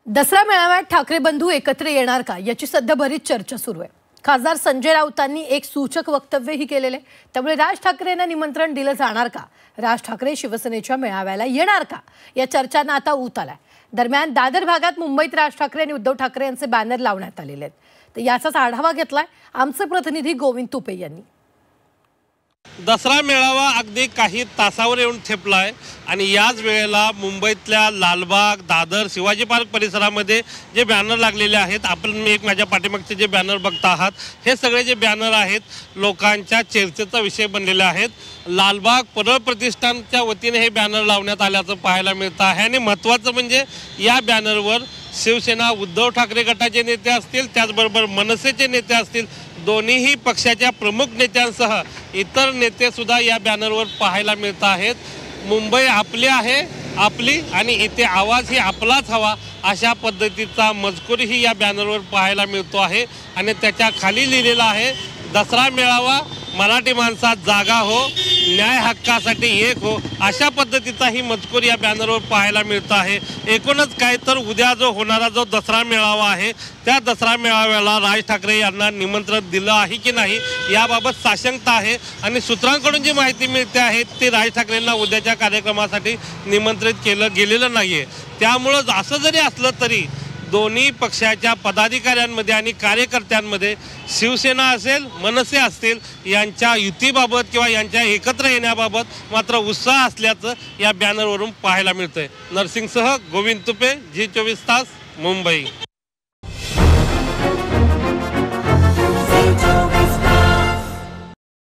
दसरा मेळाव्यात ठाकरे बंधू एकत्र येणार का याची सध्या बरीच चर्चा सुरू आहे। खासदार संजय राऊतांनी एक सूचक वक्तव्यही केलेले, त्यामुळे राज ठाकरेंना निमंत्रण दिलं जाणार का, राज ठाकरे शिवसेनेच्या मेळाव्याला येणार का या चर्चांना आता ऊत आलाय। दरम्यान दादर भागात मुंबईत राज ठाकरे आणि उद्धव ठाकरे यांचे बॅनर लावण्यात आलेले आहेत। तर याचाच आढावा घेतलाय आमचे प्रतिनिधी गोविंद तुपे यांनी। दसरा मेळावा अगदी काही तासावर येऊन ठेपलाय आणि याच वेळेला मुंबईतल्या लालबाग, दादर, शिवाजी पार्क परिसरामध्ये जे बॅनर लागलेले आहेत, आपण एक माझ्या पाठीमागचे जे बॅनर बघता आहात, हे सगळे जे बॅनर आहेत लोकांच्या चर्चेचा विषय बनलेले आहेत। लालबाग परळ प्रतिष्ठानच्या वतीने हे बॅनर लावण्यात आल्याचं पाहायला मिळतं आहे आणि महत्त्वाचं म्हणजे या बॅनरवर शिवसेना उद्धव ठाकरे गटाचे नेते असतील, त्याचबरोबर मनसेचे नेते असतील, दोन्हीही पक्षाच्या प्रमुख नेत्यांसह इतर नेते सुद्धा या बॅनरवर पाहायला मिळत आहेत। मुंबई आपली आहे, आपली आणि इथे आवाज ही आपलाच हवा अशा पद्धतीचा मजकूरही या बॅनरवर पाहायला मिळतो आहे आणि त्याच्या खाली लिहिलेलं आहे, दसरा मेळावा मराठी माणसात जागा हो, न्याय हक्कासाठी एक हो, अशा पद्धतीचा ही मजकूर या बॅनरवर पाहायला मिळतो आहे। एकूणच काय तर उद्या जो होणारा जो दसरा मेळावा आहे, त्या दसरा मेळाव्याला राज ठाकरे यांना निमंत्रण दिलं आहे की नाही याबाबत साशंकता आहे आणि सूत्रांकडून जी माहिती मिळते आहे ती राज ठाकरेंना उद्याच्या कार्यक्रमासाठी निमंत्रित केलं गेलेलं नाहीये। त्यामुळं असं जरी असलं तरी दोन्ही पक्षाच्या पदाधिकाऱ्यांमध्ये आणि कार्यकर्त्यांमध्ये शिवसेना असेल, मनसे असतील यांच्या युतीबाबत किंवा यांच्या एकत्र येण्याबाबत मात्र उत्साह असल्याचं या बॅनरवरून पाहायला मिळतंय। नरसिंगसह गोविंद तुपे, G24 तास, मुंबई।